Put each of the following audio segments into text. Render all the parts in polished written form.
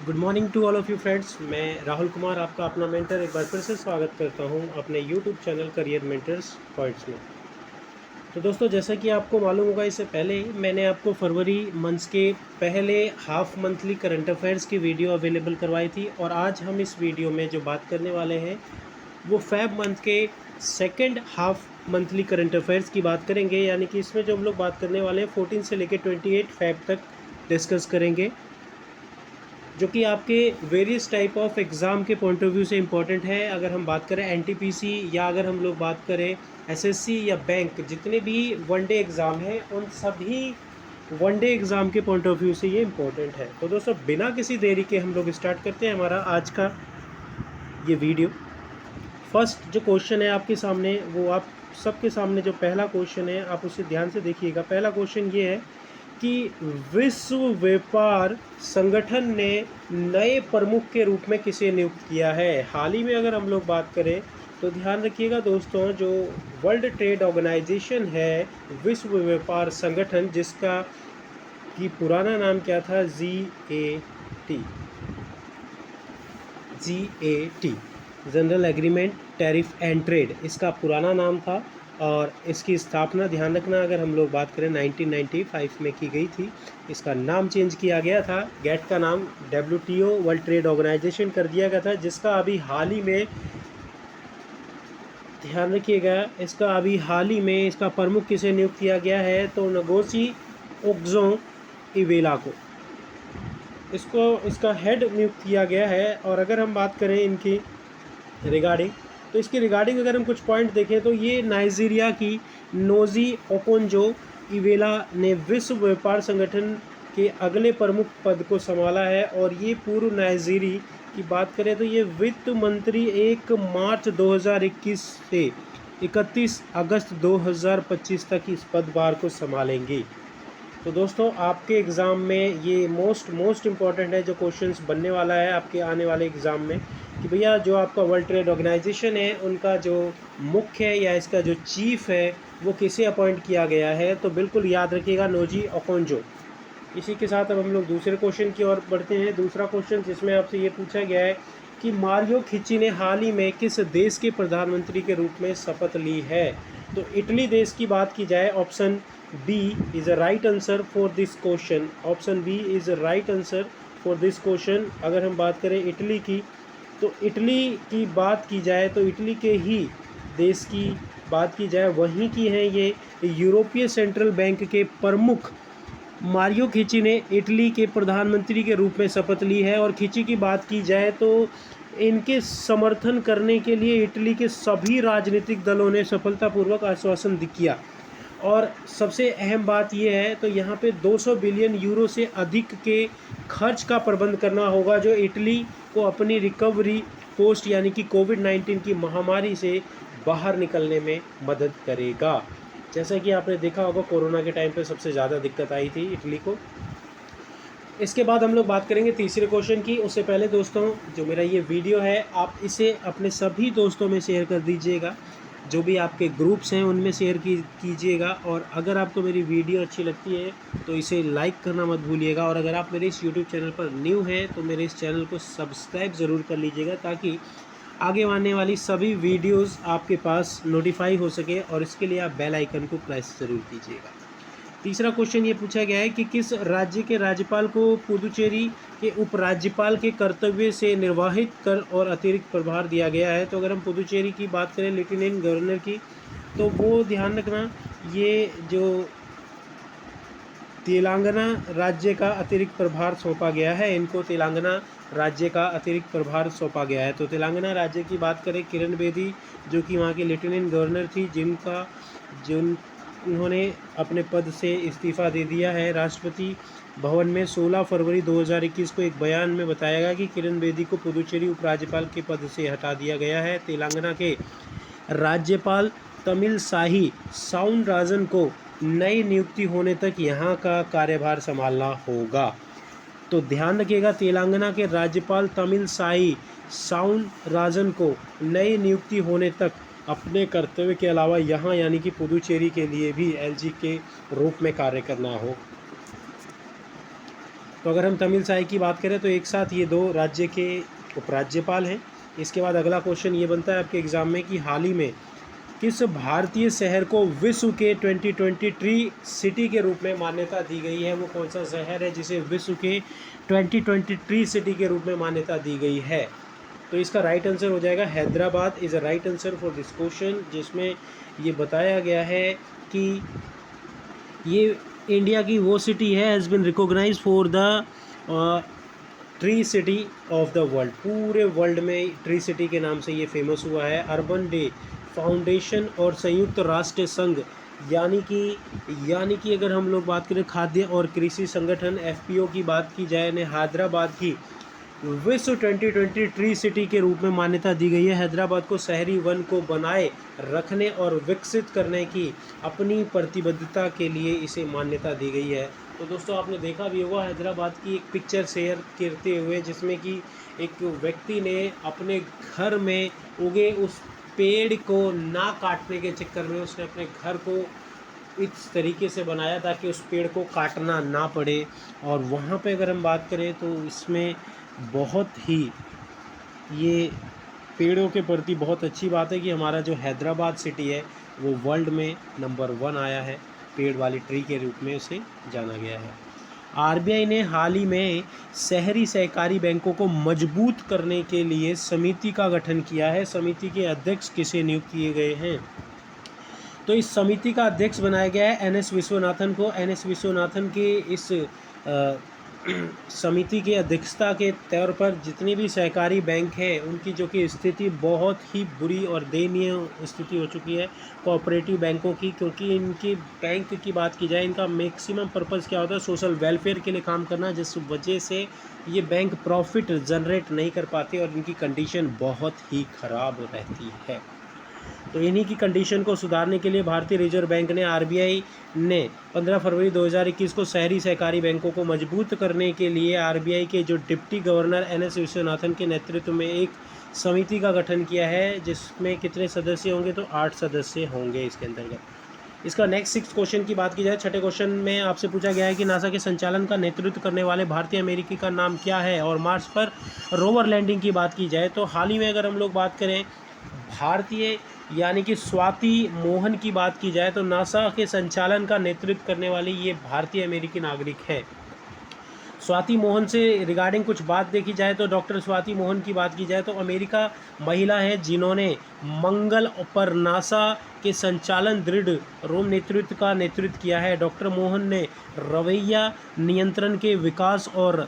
Good morning to all of you friends. मैं राहुल कुमार आपका अपना मेंटर एक बार फिर से स्वागत करता हूं अपने YouTube channel career mentors points में। तो दोस्तों, जैसा कि आपको मालूम होगा, इससे पहले ही मैंने आपको फरवरी मंथ्स के पहले हाफ मंथली करंट अफेयर्स की वीडियो अवेलेबल करवाई थी और आज हम इस वीडियो में जो बात करने वाले हैं वो फेब मंथ के second half monthly current affairs की बात करेंगे। यानी कि इसमें जो हम लोग बात करने वाले हैं 14 से लेकर 28 फेब तक डिस्कस करेंगे, जो कि आपके वेरियस टाइप ऑफ एग्ज़ाम के पॉइंट ऑफ व्यू से इम्पॉर्टेंट है। अगर हम बात करें एनटीपीसी या अगर हम लोग बात करें एसएससी या बैंक, जितने भी वनडे एग्ज़ाम हैं उन सभी वनडे एग्ज़ाम के पॉइंट ऑफ व्यू से ये इम्पोर्टेंट है। तो दोस्तों, बिना किसी देरी के हम लोग स्टार्ट करते हैं हमारा आज का ये वीडियो। फर्स्ट जो क्वेश्चन है आपके सामने, वो आप सबके सामने जो पहला क्वेश्चन है आप उसे ध्यान से देखिएगा। पहला क्वेश्चन ये है कि विश्व व्यापार संगठन ने नए प्रमुख के रूप में किसे नियुक्त किया है। हाल ही में अगर हम लोग बात करें तो ध्यान रखिएगा दोस्तों, जो वर्ल्ड ट्रेड ऑर्गेनाइजेशन है, विश्व व्यापार संगठन, जिसका कि पुराना नाम क्या था, G A T, general agreement tariff and trade, इसका पुराना नाम था। और इसकी स्थापना, ध्यान रखना, अगर हम लोग बात करें 1995 में की गई थी। इसका नाम चेंज किया गया था, गेट का नाम WTO वर्ल्ड ट्रेड ऑर्गेनाइजेशन कर दिया गया था, जिसका अभी हाल ही में, ध्यान रखिएगा, इसका अभी हाल ही में इसका प्रमुख किसे नियुक्त किया गया है, तो नगोसी ओग्जों-इवेला को इसका हेड नियुक्त किया गया है। और अगर हम बात करें इनकी रिगार्डिंग, तो इसके रिगार्डिंग अगर हम कुछ पॉइंट देखें तो ये नाइजीरिया की नोजी ओकोंजो इवेला ने विश्व व्यापार संगठन के अगले प्रमुख पद को संभाला है। और ये पूर्व नाइजीरी की बात करें तो ये वित्त मंत्री 1 मार्च 2021 से 31 अगस्त 2025 तक इस पदभार को संभालेंगी। तो दोस्तों, आपके एग्ज़ाम में ये मोस्ट इम्पॉर्टेंट है जो क्वेश्चंस बनने वाला है आपके आने वाले एग्ज़ाम में, कि भैया जो आपका वर्ल्ड ट्रेड ऑर्गेनाइजेशन है उनका जो मुख्य है या इसका जो चीफ है वो किसे अपॉइंट किया गया है। तो बिल्कुल याद रखिएगा, नोजी ओकोंजो। इसी के साथ अब हम लोग दूसरे क्वेश्चन की ओर बढ़ते हैं। दूसरा क्वेश्चन जिसमें आपसे ये पूछा गया है कि मारियो खिची ने हाल ही में किस देश के प्रधानमंत्री के रूप में शपथ ली है। तो इटली देश की बात की जाए, option B is a right answer for this question. Option B is a right answer for this question. अगर हम बात करें इटली की, तो इटली की बात की जाए तो इटली के ही देश की बात की जाए, वहीं की हैं ये यूरोपीय सेंट्रल बैंक के प्रमुख मारियो खिची ने इटली के प्रधानमंत्री के रूप में शपथ ली है। और खिची की बात की जाए तो इनके समर्थन करने के लिए इटली के सभी राजनीतिक दलों ने सफलतापूर्वक आश्वासन किया। और सबसे अहम बात यह है, तो यहाँ पे 200 बिलियन यूरो से अधिक के खर्च का प्रबंध करना होगा, जो इटली को अपनी रिकवरी पोस्ट यानी कि कोविड-19 की महामारी से बाहर निकलने में मदद करेगा। जैसा कि आपने देखा होगा, कोरोना के टाइम पे सबसे ज़्यादा दिक्कत आई थी इटली को। इसके बाद हम लोग बात करेंगे तीसरे क्वेश्चन की। उससे पहले दोस्तों, जो मेरा ये वीडियो है आप इसे अपने सभी दोस्तों में शेयर कर दीजिएगा, जो भी आपके ग्रुप्स हैं उनमें शेयर कीजिएगा। और अगर आपको मेरी वीडियो अच्छी लगती है तो इसे लाइक करना मत भूलिएगा। और अगर आप मेरे इस यूट्यूब चैनल पर न्यू हैं तो मेरे इस चैनल को सब्सक्राइब ज़रूर कर लीजिएगा, ताकि आगे आने वाली सभी वीडियोस आपके पास नोटिफाई हो सके। और इसके लिए आप बेल आइकन को प्रेस ज़रूर कीजिएगा। तीसरा क्वेश्चन ये पूछा गया है कि किस राज्य के राज्यपाल को पुदुचेरी के उपराज्यपाल के कर्तव्य से निर्वाहित कर और अतिरिक्त प्रभार दिया गया है। तो अगर हम पुदुचेरी की बात करें, लेफ्टिनेंट गवर्नर की, तो वो ध्यान रखना, ये जो तेलंगाना राज्य का अतिरिक्त प्रभार सौंपा गया है, इनको तेलंगाना राज्य का अतिरिक्त प्रभार सौंपा गया है। तो तेलंगाना राज्य की बात करें, किरण बेदी, जो कि वहाँ की लेफ्टिनेंट गवर्नर थी, उन्होंने अपने पद से इस्तीफ़ा दे दिया है। राष्ट्रपति भवन में 16 फरवरी 2021 को एक बयान में बताया गया कि किरण बेदी को पुदुचेरी उपराज्यपाल के पद से हटा दिया गया है। तेलंगाना के राज्यपाल तमिलसाई साउंडराजन को नई नियुक्ति होने तक यहाँ का कार्यभार संभालना होगा। तो ध्यान रखिएगा, तेलंगाना के राज्यपाल तमिलसाई साउंडराजन को नई नियुक्ति होने तक अपने कर्तव्य के अलावा यहाँ यानी कि पुदुचेरी के लिए भी LG के रूप में कार्य करना हो। तो अगर हम तमिल साई की बात करें तो एक साथ ये 2 राज्य के उपराज्यपाल हैं। इसके बाद अगला क्वेश्चन ये बनता है आपके एग्ज़ाम में कि हाल ही में किस भारतीय शहर को विश्व के 2023 सिटी के रूप में मान्यता दी गई है? वो कौन सा शहर है जिसे विश्व के 2023 सिटी के रूप में मान्यता दी गई है? तो इसका राइट आंसर हो जाएगा Hyderabad is a right answer for this question, जिसमें ये बताया गया है कि ये इंडिया की वो सिटी है has been recognise for the tree city of the world. पूरे वर्ल्ड में ट्री सिटी के नाम से ये फेमस हुआ है। अर्बन डे फाउंडेशन और संयुक्त राष्ट्र संघ यानी कि अगर हम लोग बात करें खाद्य और कृषि संगठन FPO की बात की जाए ने हैदराबाद की विश्व 2020 ट्री सिटी के रूप में मान्यता दी गई है। हैदराबाद को शहरी वन को बनाए रखने और विकसित करने की अपनी प्रतिबद्धता के लिए इसे मान्यता दी गई है। तो दोस्तों आपने देखा भी होगा हैदराबाद की एक पिक्चर शेयर करते हुए, जिसमें कि एक व्यक्ति ने अपने घर में उगे उस पेड़ को ना काटने के चक्कर में उसने अपने घर को इस तरीके से बनाया ताकि उस पेड़ को काटना ना पड़े। और वहाँ पे अगर हम बात करें तो इसमें बहुत ही ये पेड़ों के प्रति बहुत अच्छी बात है कि हमारा जो हैदराबाद सिटी है वो वर्ल्ड में नंबर 1 आया है। पेड़ वाली ट्री के रूप में उसे जाना गया है। RBI ने हाल ही में शहरी सहकारी बैंकों को मजबूत करने के लिए समिति का गठन किया है। समिति के अध्यक्ष किसे नियुक्त किए गए हैं? तो इस समिति का अध्यक्ष बनाया गया है NS विश्वनाथन को। NS विश्वनाथन के इस समिति के अध्यक्षता के तौर पर जितनी भी सहकारी बैंक हैं उनकी जो कि स्थिति बहुत ही बुरी और दयनीय स्थिति हो चुकी है कोऑपरेटिव बैंकों की, क्योंकि इनकी बैंक की बात की जाए इनका मैक्सिमम पर्पज़ क्या होता है? सोशल वेलफेयर के लिए काम करना, जिस वजह से ये बैंक प्रॉफिट जनरेट नहीं कर पाते और इनकी कंडीशन बहुत ही ख़राब रहती है। तो इन्हीं की कंडीशन को सुधारने के लिए भारतीय रिजर्व बैंक ने RBI ने 15 फरवरी 2021 को शहरी सहकारी बैंकों को मजबूत करने के लिए RBI के जो डिप्टी गवर्नर NS विश्वनाथन के नेतृत्व में एक समिति का गठन किया है, जिसमें कितने सदस्य होंगे? तो 8 सदस्य होंगे इसके अंतर्गत। इसका नेक्स्ट 6 क्वेश्चन की बात की जाए, छठे क्वेश्चन में आपसे पूछा गया है कि नासा के संचालन का नेतृत्व करने वाले भारतीय अमेरिकी का नाम क्या है? और मार्स पर रोवर लैंडिंग की बात की जाए तो हाल ही में अगर हम लोग बात करें भारतीय यानी कि स्वाति मोहन की बात की जाए तो नासा के संचालन का नेतृत्व करने वाली ये भारतीय अमेरिकी नागरिक है। स्वाति मोहन से रिगार्डिंग कुछ बात देखी जाए तो डॉक्टर स्वाति मोहन की बात की जाए तो अमेरिका महिला है जिन्होंने मंगल पर नासा के संचालन दृढ़ रोम नेतृत्व का नेतृत्व किया है। डॉक्टर मोहन ने रवैया नियंत्रण के विकास और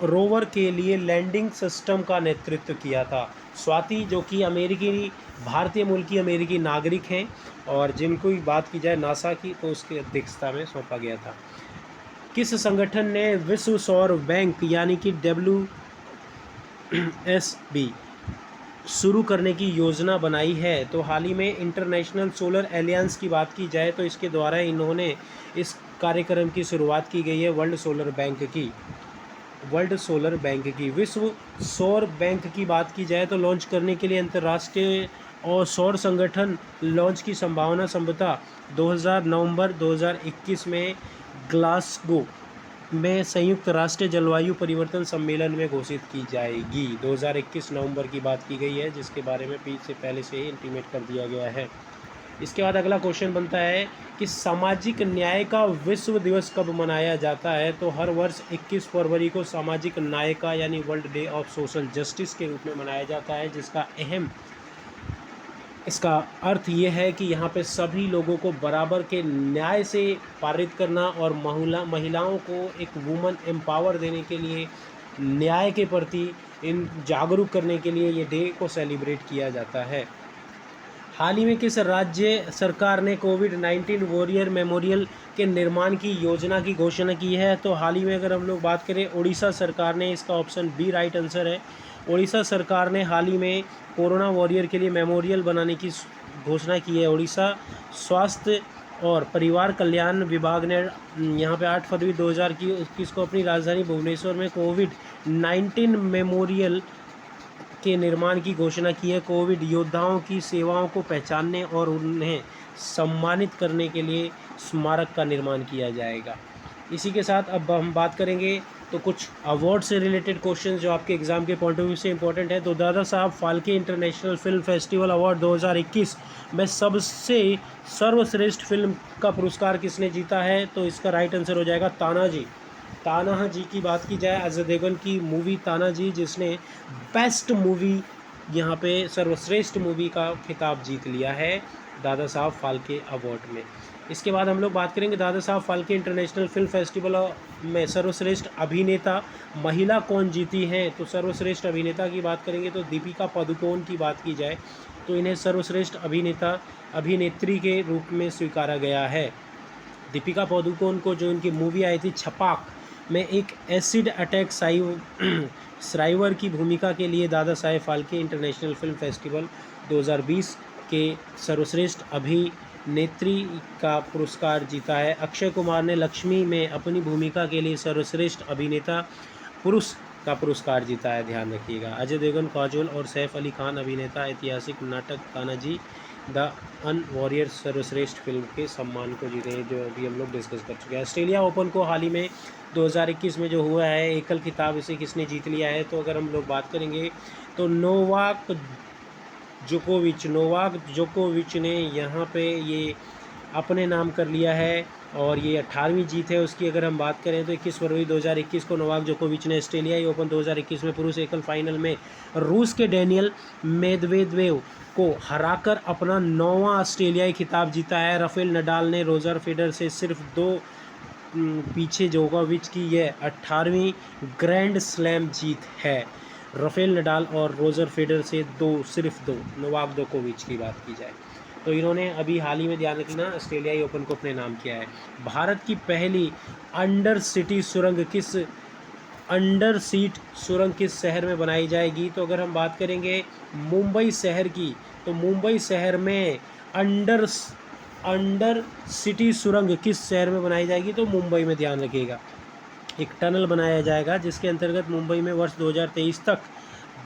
रोवर के लिए लैंडिंग सिस्टम का नेतृत्व किया था। स्वाति जो कि भारतीय मूल की अमेरिकी नागरिक हैं और जिनको बात की जाए नासा की तो उसकी अध्यक्षता में सौंपा गया था। किस संगठन ने विश्व सौर बैंक यानी कि WSB शुरू करने की योजना बनाई है? तो हाल ही में इंटरनेशनल सोलर एलियंस की बात की जाए तो इसके द्वारा इन्होंने इस कार्यक्रम की शुरुआत की गई है वर्ल्ड सोलर बैंक की। विश्व सौर बैंक की बात की जाए तो लॉन्च करने के लिए अंतर्राष्ट्रीय और सौर संगठन लॉन्च की संभावना संभवतः नवंबर 2021 में ग्लासगो में संयुक्त राष्ट्र जलवायु परिवर्तन सम्मेलन में घोषित की जाएगी। 2021 नवंबर की बात की गई है, जिसके बारे में पहले से ही इंटीमेट कर दिया गया है। इसके बाद अगला क्वेश्चन बनता है कि सामाजिक न्याय का विश्व दिवस कब मनाया जाता है? तो हर वर्ष 21 फरवरी को सामाजिक न्याय का यानी world day of social justice के रूप में मनाया जाता है, इसका अर्थ ये है कि यहाँ पे सभी लोगों को बराबर के न्याय से पारित करना और महिलाओं को एक वुमन एम्पावर देने के लिए न्याय के प्रति इन जागरूक करने के लिए ये डे को सेलिब्रेट किया जाता है। हाल ही में किस राज्य सरकार ने कोविड-19 वॉरियर मेमोरियल के निर्माण की योजना की घोषणा की है? तो हाल ही में अगर हम लोग बात करें उड़ीसा सरकार ने, इसका ऑप्शन बी राइट आंसर है। उड़ीसा सरकार ने हाल ही में कोरोना वॉरियर के लिए मेमोरियल बनाने की घोषणा की है। उड़ीसा स्वास्थ्य और परिवार कल्याण विभाग ने यहाँ पे 8 फरवरी 2021 को अपनी राजधानी भुवनेश्वर में कोविड-19 मेमोरियल के निर्माण की घोषणा की है। कोविड योद्धाओं की सेवाओं को पहचानने और उन्हें सम्मानित करने के लिए स्मारक का निर्माण किया जाएगा। इसी के साथ अब हम बात करेंगे तो कुछ अवार्ड से रिलेटेड क्वेश्चन जो आपके एग्ज़ाम के पॉइंट ऑफ व्यू से इंपॉर्टेंट है। तो Dada Saheb Phalke international film festival award 2021 में सबसे सर्वश्रेष्ठ फिल्म का पुरस्कार किसने जीता है? तो इसका राइट आंसर हो जाएगा तानाजी। तानाजी की बात की जाए, अजय देवगन की मूवी तानाजी, जिसने बेस्ट मूवी यहाँ पे सर्वश्रेष्ठ मूवी का खिताब जीत लिया है दादा साहब फाल्के अवार्ड में। इसके बाद हम लोग बात करेंगे Dada Saheb Phalke international film festival में सर्वश्रेष्ठ अभिनेता महिला कौन जीती हैं? तो सर्वश्रेष्ठ अभिनेता की बात करेंगे तो दीपिका पादुकोण की बात की जाए तो इन्हें सर्वश्रेष्ठ अभिनेत्री के रूप में स्वीकारा गया है। दीपिका पादुकोण को जो इनकी मूवी आई थी छपाक में एक एसिड अटैक स्राइवर की भूमिका के लिए Dada Saheb Phalke international film festival 2020 के सर्वश्रेष्ठ अभिनेत्री का पुरस्कार जीता है। अक्षय कुमार ने लक्ष्मी में अपनी भूमिका के लिए सर्वश्रेष्ठ अभिनेता पुरुष का पुरस्कार जीता है, ध्यान रखिएगा। अजय देवगन, काजोल और सैफ अली खान अभिनेता ऐतिहासिक नाटक तानाजी द अन वॉरियर सर्वश्रेष्ठ फिल्म के सम्मान को जीते हैं, जो अभी हम लोग डिस्कस कर चुके हैं। ऑस्ट्रेलिया ओपन को हाल ही में 2021 में जो हुआ है एकल खिताब, इसे किसने जीत लिया है? तो अगर हम लोग बात करेंगे तो नोवाक जोकोविच ने यहाँ पे ये अपने नाम कर लिया है और ये 18वीं जीत है उसकी। अगर हम बात करें तो 21 फरवरी 2021 को नोवाक जोकोविच ने ऑस्ट्रेलियाई ओपन 2021 में पुरुष एकल फाइनल में रूस के डेनियल मेदवेदेव को हराकर अपना 9वां ऑस्ट्रेलियाई खिताब जीता है। राफेल नडाल ने रोजर फेडरर से सिर्फ 2 पीछे जोकोविच की यह 18वीं ग्रैंड स्लैम जीत है। राफेल नडाल और रोजर फेडरर से सिर्फ दो नोवाक जोकोविच की बात की जाए तो इन्होंने अभी हाल ही में, ध्यान रखना, ऑस्ट्रेलियाई ओपन को अपने नाम किया है। भारत की पहली अंडर सीट सुरंग किस शहर में बनाई जाएगी? तो अगर हम बात करेंगे मुंबई शहर की तो मुंबई शहर में अंडर सिटी सुरंग किस शहर में बनाई जाएगी? तो मुंबई में, ध्यान रखिएगा। एक टनल बनाया जाएगा जिसके अंतर्गत मुंबई में वर्ष 2023 तक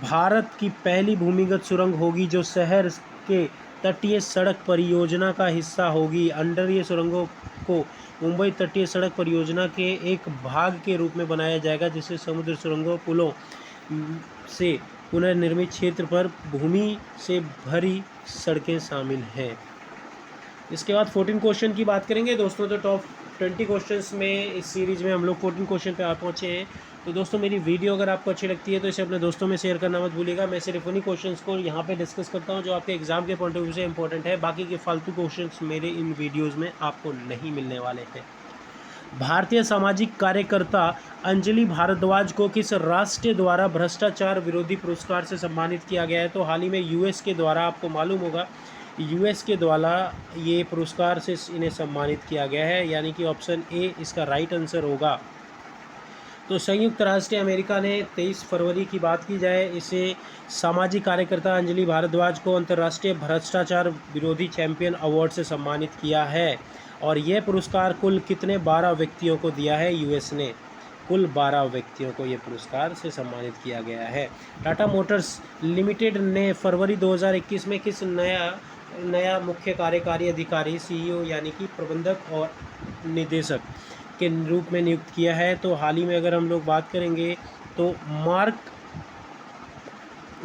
भारत की पहली भूमिगत सुरंग होगी जो शहर के तटीय सड़क परियोजना का हिस्सा होगी। अंडर ये सुरंगों को मुंबई तटीय सड़क परियोजना के एक भाग के रूप में बनाया जाएगा, जिससे समुद्र सुरंगों, पुलों से पुनर्निर्मित क्षेत्र पर भूमि से भरी सड़कें शामिल हैं। इसके बाद 14 क्वेश्चन की बात करेंगे दोस्तों। तो टॉप 20 क्वेश्चंस में इस सीरीज़ में हम लोग 14 क्वेश्चन पे आ पहुँचे हैं। तो दोस्तों मेरी वीडियो अगर आपको अच्छी लगती है तो इसे अपने दोस्तों में शेयर करना मत भूलिएगा। मैं सिर्फ उन्हीं क्वेश्चंस को यहाँ पे डिस्कस करता हूँ जो आपके एग्जाम के पॉइंट ऑफ व्यू से इंपॉर्टेंट है। बाकी के फालतू क्वेश्चंस मेरे इन वीडियोज़ में आपको नहीं मिलने वाले हैं। भारतीय सामाजिक कार्यकर्ता अंजलि भारद्वाज को किस राष्ट्र द्वारा भ्रष्टाचार विरोधी पुरस्कार से सम्मानित किया गया है? तो हाल ही में यूएस के द्वारा, आपको मालूम होगा, यूएस के द्वारा ये पुरस्कार से इन्हें सम्मानित किया गया है, यानी कि ऑप्शन ए इसका राइट आंसर होगा। तो संयुक्त राष्ट्र अमेरिका ने 23 फरवरी की बात की जाए, इसे सामाजिक कार्यकर्ता अंजलि भारद्वाज को अंतर्राष्ट्रीय भ्रष्टाचार विरोधी चैंपियन अवार्ड से सम्मानित किया है। और यह पुरस्कार कुल कितने 12 व्यक्तियों को दिया है? यूएस ने कुल 12 व्यक्तियों को यह पुरस्कार से सम्मानित किया गया है। टाटा मोटर्स लिमिटेड ने फरवरी 2021 में किस नया मुख्य कार्यकारी अधिकारी, सीईओ यानी कि प्रबंधक और निदेशक के रूप में नियुक्त किया है? तो हाल ही में अगर हम लोग बात करेंगे तो मार्क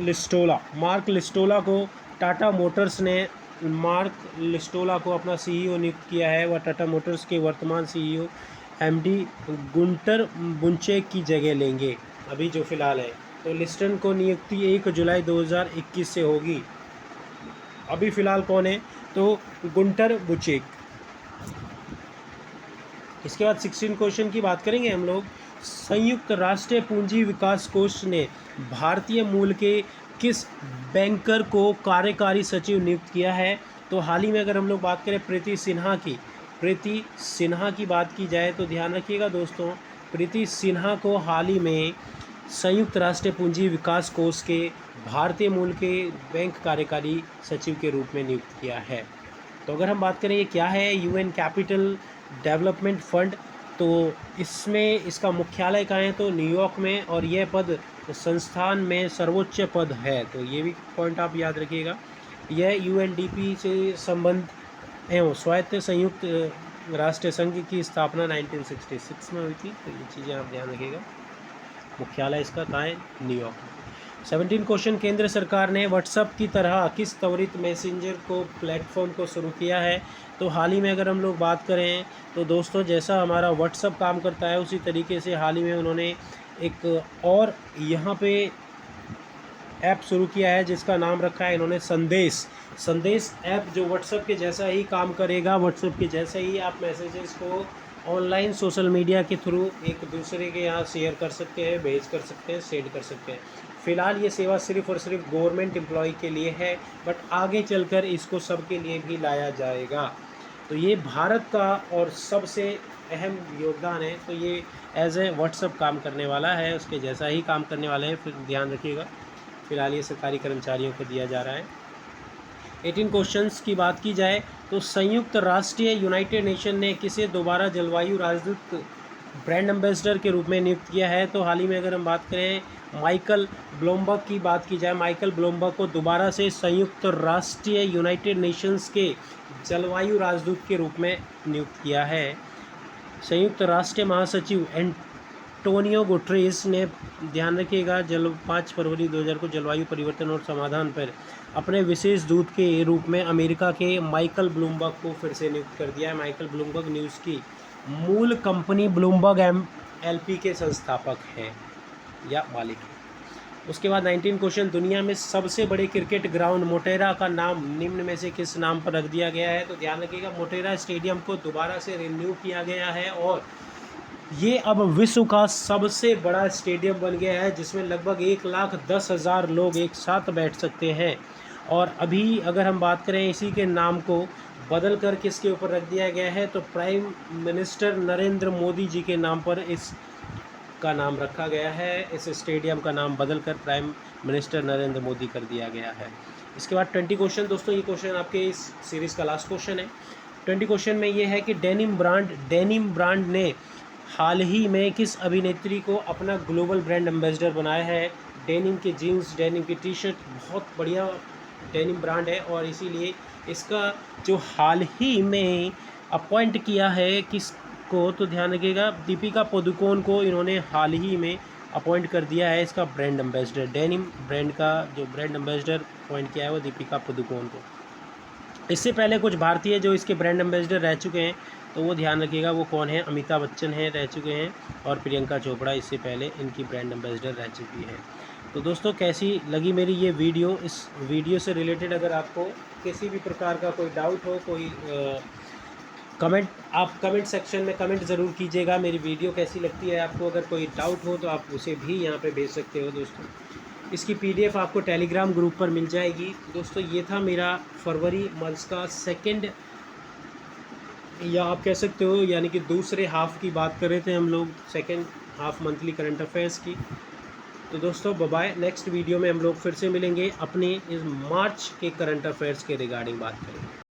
लिस्टोला को टाटा मोटर्स ने को अपना सीईओ नियुक्त किया है। वह टाटा मोटर्स के वर्तमान सीईओ एमडी गुंटर बुनचेक की जगह लेंगे अभी जो फिलहाल है। तो लिस्टन को नियुक्ति 1 जुलाई 2021 से होगी। अभी फ़िलहाल कौन है? तो गुंटर बुचेक। इसके बाद 16 क्वेश्चन की बात करेंगे हम लोग। संयुक्त राष्ट्र पूंजी विकास कोष ने भारतीय मूल के किस बैंकर को कार्यकारी सचिव नियुक्त किया है? तो हाल ही में अगर हम लोग बात करें प्रीति सिन्हा की बात की जाए तो ध्यान रखिएगा दोस्तों, प्रीति सिन्हा को हाल ही में संयुक्त राष्ट्र पूंजी विकास कोष के भारतीय मूल के बैंक कार्यकारी सचिव के रूप में नियुक्त किया है। तो अगर हम बात करें ये क्या है, यूएन कैपिटल डेवलपमेंट फंड, तो इसमें इसका मुख्यालय कहाँ है? तो न्यूयॉर्क में, और यह पद संस्थान में सर्वोच्च पद है। तो ये भी पॉइंट आप याद रखिएगा। यह यूएनडीपी से संबंध एवं स्वायत्त संयुक्त राष्ट्रीय संघ की स्थापना 1966 में हुई थी, तो ये चीज़ें आप ध्यान रखिएगा। मुख्यालय इसका कहाँ है? न्यूयॉर्क में। 17 क्वेश्चन, केंद्र सरकार ने व्हाट्सएप की तरह किस त्वरित मैसेंजर को प्लेटफॉर्म को शुरू किया है? तो हाल ही में अगर हम लोग बात करें तो दोस्तों, जैसा हमारा व्हाट्सएप काम करता है उसी तरीके से हाल ही में उन्होंने एक और यहाँ पे ऐप शुरू किया है जिसका नाम रखा है इन्होंने संदेश ऐप, जो व्हाट्सएप के जैसा ही काम करेगा। व्हाट्सएप के जैसे ही आप मैसेजेस को ऑनलाइन सोशल मीडिया के थ्रू एक दूसरे के यहाँ शेयर कर सकते हैं, भेज कर सकते हैं, सेंड कर सकते हैं। फ़िलहाल ये सेवा सिर्फ और सिर्फ गवर्नमेंट एम्प्लॉय के लिए है, बट आगे चलकर इसको सबके लिए भी लाया जाएगा। तो ये भारत का और सबसे अहम योगदान है। तो ये एज ए व्हाट्सएप काम करने वाला है, उसके जैसा ही काम करने वाला है, फिर ध्यान रखिएगा। फ़िलहाल ये सरकारी कर्मचारियों को दिया जा रहा है। 18 क्वेश्चंस की बात की जाए तो संयुक्त राष्ट्रीय यूनाइटेड नेशन ने किसे दोबारा जलवायु राजदूत ब्रांड एम्बेसडर के रूप में नियुक्त किया है? तो हाल ही में अगर हम बात करें माइकल ब्लूमबर्ग की बात की जाए, माइकल ब्लूमबर्ग को दोबारा से संयुक्त राष्ट्रीय यूनाइटेड नेशंस के जलवायु राजदूत के रूप में नियुक्त किया है। संयुक्त राष्ट्र महासचिव एंटोनियो गुटेरेस ने, ध्यान रखिएगा, 5 फरवरी 2000 को जलवायु परिवर्तन और समाधान पर अपने विशेष दूत के रूप में अमेरिका के माइकल ब्लूमबर्ग को फिर से नियुक्त कर दिया है। माइकल ब्लूमबर्ग न्यूज़ की मूल कंपनी ब्लूमबर्ग एलपी के संस्थापक हैं या मालिक हैं। उसके बाद 19 क्वेश्चन, दुनिया में सबसे बड़े क्रिकेट ग्राउंड मोटेरा का नाम निम्न में से किस नाम पर रख दिया गया है? तो ध्यान रखिएगा, मोटेरा स्टेडियम को दोबारा से रिन्यू किया गया है और ये अब विश्व का सबसे बड़ा स्टेडियम बन गया है, जिसमें लगभग 1,10,000 लोग एक साथ बैठ सकते हैं। और अभी अगर हम बात करें, इसी के नाम को बदल कर किसके ऊपर रख दिया गया है? तो प्राइम मिनिस्टर नरेंद्र मोदी जी के नाम पर इस का नाम रखा गया है। इस स्टेडियम का नाम बदलकर प्राइम मिनिस्टर नरेंद्र मोदी कर दिया गया है। इसके बाद 20 क्वेश्चन, दोस्तों ये क्वेश्चन आपके इस सीरीज़ का लास्ट क्वेश्चन है। 20 क्वेश्चन में ये है कि डेनिम ब्रांड ने हाल ही में किस अभिनेत्री को अपना ग्लोबल ब्रांड एम्बेसडर बनाया है? डेनिम के जीन्स, डेनिम की टी शर्ट, बहुत बढ़िया डेनिम ब्रांड है और इसीलिए इसका जो हाल ही में अपॉइंट किया है किसको, तो ध्यान रखिएगा, दीपिका पादुकोण को इन्होंने हाल ही में अपॉइंट कर दिया है इसका ब्रांड एम्बेसडर। डेनिम ब्रांड का जो ब्रांड एम्बेसडर अपॉइंट किया है वो दीपिका पादुकोण को। इससे पहले कुछ भारतीय जो इसके ब्रांड एम्बेसडर रह चुके हैं, तो वो ध्यान रखिएगा वो कौन है? अमिताभ बच्चन हैं, रह चुके हैं, और प्रियंका चोपड़ा इससे पहले इनकी ब्रांड एम्बेसडर रह चुकी हैं। तो दोस्तों, कैसी लगी मेरी ये वीडियो? इस वीडियो से रिलेटेड अगर आपको किसी भी प्रकार का कोई डाउट हो, कोई कमेंट, आप कमेंट सेक्शन में कमेंट ज़रूर कीजिएगा। मेरी वीडियो कैसी लगती है आपको? अगर कोई डाउट हो तो आप उसे भी यहाँ पे भेज सकते हो दोस्तों। इसकी PDF आपको टेलीग्राम ग्रुप पर मिल जाएगी। दोस्तों, ये था मेरा फरवरी मंथ का सेकंड, या आप कह सकते हो यानी कि दूसरे हाफ की बात कर रहे थे हम लोग, second half monthly current affairs की। तो दोस्तों, बाय, नेक्स्ट वीडियो में हम लोग फिर से मिलेंगे, अपने इस मार्च के करंट अफेयर्स के रिगार्डिंग बात करेंगे।